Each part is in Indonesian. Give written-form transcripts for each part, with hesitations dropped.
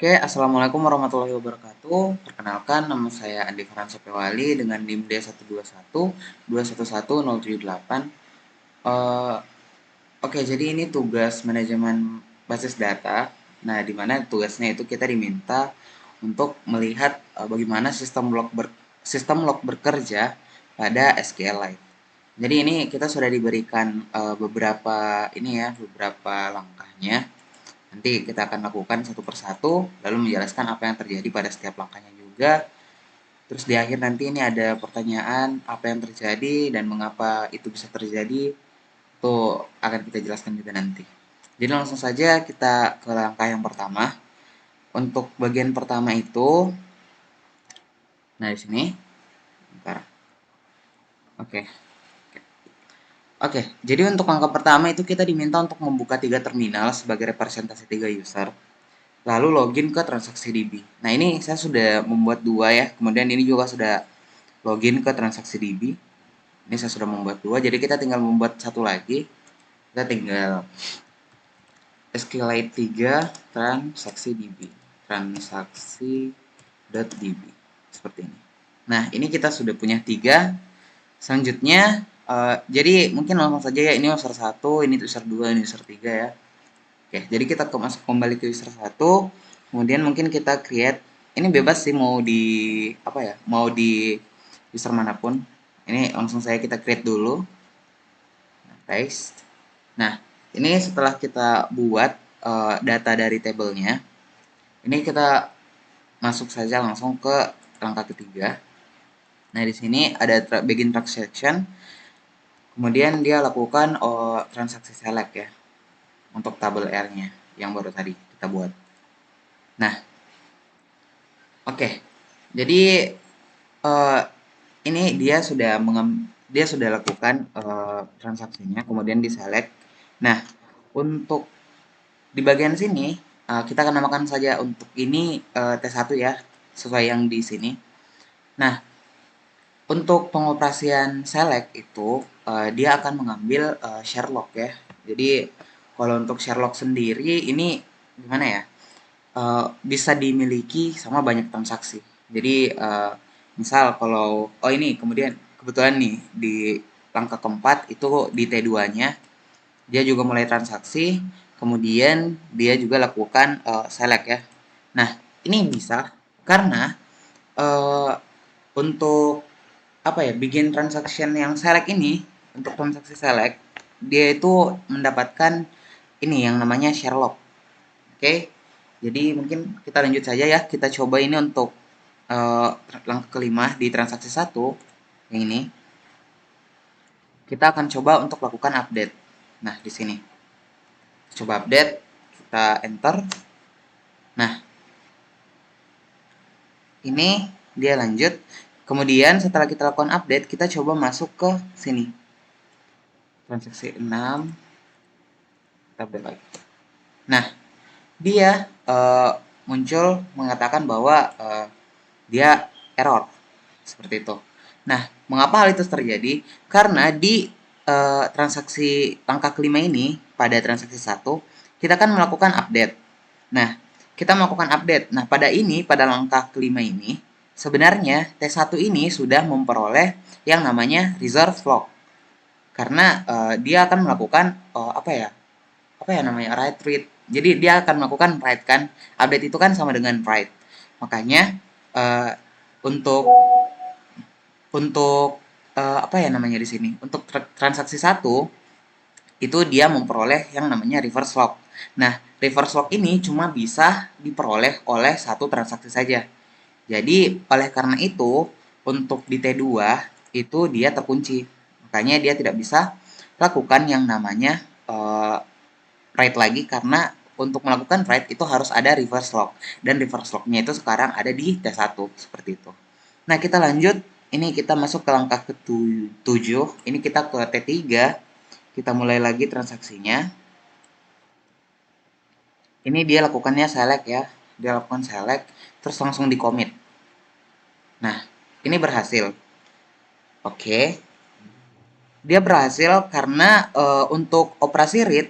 Oke, Assalamualaikum warahmatullahi wabarakatuh. Perkenalkan, nama saya Andi Farhan Sopewali dengan NIM D121-211-078. Eh, Oke, jadi ini tugas manajemen basis data. Nah, di mana tugasnya itu kita diminta untuk melihat bagaimana sistem log bekerja pada SQLite. Jadi ini kita sudah diberikan beberapa langkahnya. Nanti kita akan lakukan satu persatu, lalu menjelaskan apa yang terjadi pada setiap langkahnya juga. Terus di akhir nanti ini ada pertanyaan apa yang terjadi dan mengapa itu bisa terjadi. Itu akan kita jelaskan juga nanti. Jadi langsung saja kita ke langkah yang pertama. Untuk bagian pertama itu, nah di sini, bentar. Oke. Oke, jadi untuk langkah pertama itu kita diminta untuk membuka 3 terminal sebagai representasi 3 user. Lalu login ke transaksi DB. Nah, ini saya sudah membuat 2 ya. Kemudian ini juga sudah login ke transaksi DB. Ini saya sudah membuat 2. Jadi kita tinggal membuat satu lagi. Kita tinggal SQLite 3 transaksi DB. Transaksi.db. Seperti ini. Nah, ini kita sudah punya 3. Selanjutnya, jadi mungkin langsung saja ya. Ini user 1, ini user 2, ini user 3 ya. Oke, jadi kita masuk kembali ke user 1, kemudian mungkin kita create, ini bebas sih mau di apa ya, mau di user manapun. Ini langsung saya kita create dulu. Nah, paste. Nah, ini setelah kita buat data dari tabelnya, ini kita masuk saja langsung ke langkah ketiga. Nah, di sini ada begin transaction. Kemudian dia lakukan transaksi select ya untuk tabel R-nya yang baru tadi kita buat. Nah, oke. Jadi ini dia sudah lakukan transaksinya, kemudian di select. Nah, untuk di bagian sini kita akan namakan saja untuk ini T1 ya, sesuai yang di sini. Nah, untuk pengoperasian select itu dia akan mengambil share log ya. Jadi kalau untuk share log sendiri ini gimana ya? Bisa dimiliki sama banyak transaksi. Jadi misal kalau ini kemudian kebetulan nih di langkah keempat itu di T2-nya dia juga mulai transaksi, kemudian dia juga lakukan select ya. Nah, ini bisa karena uh, untuk apa ya, bikin transaction yang select ini, untuk transaksi select dia itu mendapatkan ini yang namanya share log. Oke, jadi mungkin kita lanjut saja ya. Kita coba ini untuk langkah kelima di transaksi 1 yang ini. Kita akan coba untuk lakukan update. Nah, di sini. Coba update, kita enter. Nah, ini dia lanjut. Kemudian setelah kita lakukan update, kita coba masuk ke sini. Transaksi 6. Kita update lagi. Nah, dia muncul mengatakan bahwa dia error seperti itu. Nah, mengapa hal itu terjadi? Karena di transaksi langkah kelima ini pada transaksi 1 kita kan melakukan update. Nah, kita melakukan update. Nah, pada langkah kelima ini sebenarnya T1 ini sudah memperoleh yang namanya reserve log. Karena dia akan melakukan apa ya namanya, write read. Jadi dia akan melakukan write kan, update itu kan sama dengan write. Makanya untuk apa ya namanya di sini, untuk transaksi 1 itu dia memperoleh yang namanya reverse log. Nah, reverse log ini cuma bisa diperoleh oleh satu transaksi saja. Jadi oleh karena itu untuk di T2 itu dia terkunci. Makanya dia tidak bisa lakukan yang namanya write lagi, karena untuk melakukan write itu harus ada reverse log, dan reverse lognya itu sekarang ada di T1 seperti itu. Nah, kita lanjut, ini kita masuk ke langkah ke-7, ini kita ke T3, kita mulai lagi transaksinya. Ini dia lakukannya select ya, dia lakukan select terus langsung di commit. Nah, ini berhasil. Oke, dia berhasil karena untuk operasi read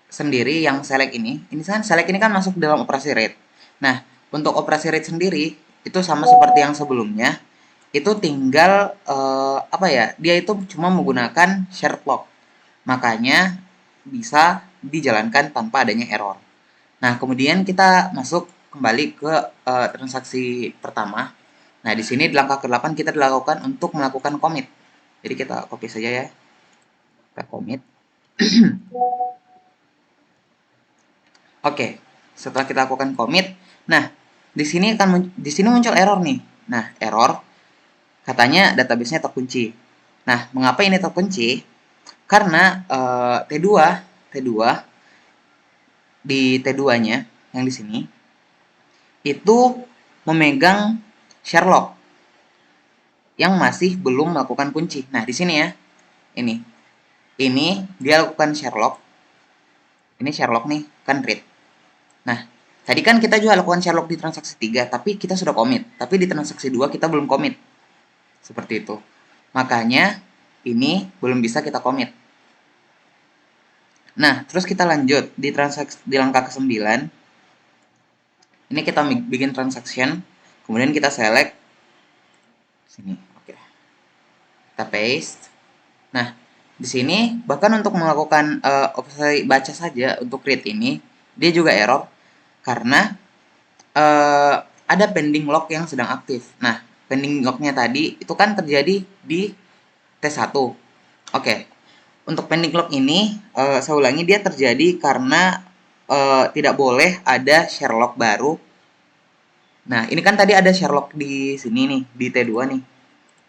sendiri yang select ini kan select ini kan masuk dalam operasi read. Nah, untuk operasi read sendiri itu sama seperti yang sebelumnya, itu tinggal apa ya? Dia itu cuma menggunakan shared lock. Makanya bisa dijalankan tanpa adanya error. Nah, kemudian kita masuk kembali ke transaksi pertama. Nah, di sini di langkah ke-8 kita dilakukan untuk melakukan commit. Jadi kita copy saja ya. Kita commit. Oke, setelah kita lakukan commit, nah di sini muncul error nih. Nah, error katanya database-nya terkunci. Nah, mengapa ini terkunci? Karena T2 di T2-nya yang di sini itu memegang Sherlock yang masih belum melakukan kunci. Nah, di sini ya. Ini. Ini dia lakukan Sherlock. Ini Sherlock nih, kan read. Nah, tadi kan kita juga lakukan Sherlock di transaksi 3, tapi kita sudah commit. Tapi di transaksi 2 kita belum commit. Seperti itu. Makanya ini belum bisa kita commit. Nah, terus kita lanjut di transaksi di langkah ke-9. Ini kita bikin transaction, kemudian kita select sini. Oke. Kita paste. Nah, di sini bahkan untuk melakukan operasi baca saja untuk read ini, dia juga error karena ada pending lock yang sedang aktif. Nah, pending locknya tadi itu kan terjadi di T1. Oke, untuk pending lock ini, saya ulangi, dia terjadi karena tidak boleh ada Sherlock baru. Nah, ini kan tadi ada Sherlock di sini nih, di T2 nih.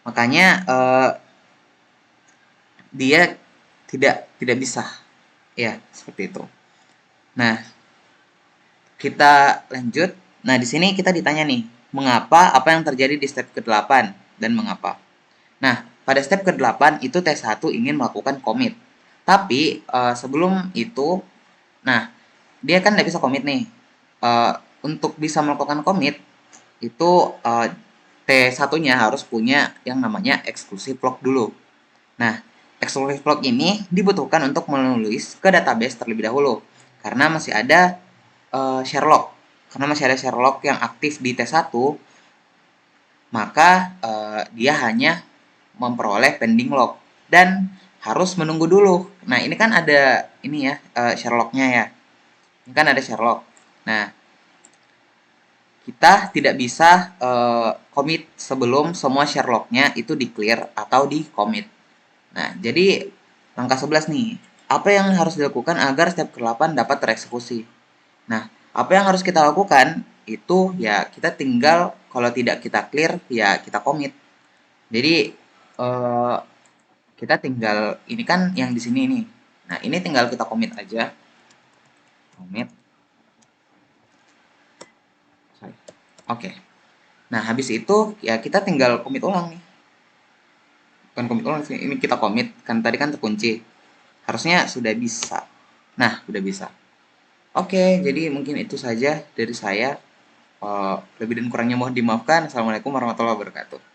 Makanya dia tidak bisa. Ya, seperti itu. Nah, kita lanjut. Nah, di sini kita ditanya nih, mengapa apa yang terjadi di step ke-8 dan mengapa. Nah, pada step ke-8 itu T1 ingin melakukan commit. Tapi sebelum itu, nah, dia kan nggak bisa commit nih. Untuk bisa melakukan commit, itu T1-nya harus punya yang namanya exclusive lock dulu. Nah, exclusive lock ini dibutuhkan untuk menulis ke database terlebih dahulu. Karena masih ada Sherlock. Karena masih ada Sherlock yang aktif di T1, maka dia hanya memperoleh pending lock dan harus menunggu dulu. Nah, ini kan ada ini ya, Sherlock-nya ya. Ini kan ada Sherlock. Nah, kita tidak bisa commit sebelum semua Sherlock-nya itu di-clear atau di-commit. Nah, jadi langkah 11 nih. Apa yang harus dilakukan agar step ke-8 dapat tereksekusi? Nah, apa yang harus kita lakukan itu ya kita tinggal kalau tidak kita clear ya kita commit. Jadi kita tinggal ini kan yang di sini nih. Nah, ini tinggal kita commit aja. Commit. Oke. Nah, habis itu ya kita tinggal commit ulang nih. Bukan commit ulang sih, ini kita commit kan tadi kan terkunci. Harusnya sudah bisa. Nah, udah bisa. Oke, jadi mungkin itu saja dari saya. Lebih dan kurangnya mohon dimaafkan. Assalamualaikum warahmatullahi wabarakatuh.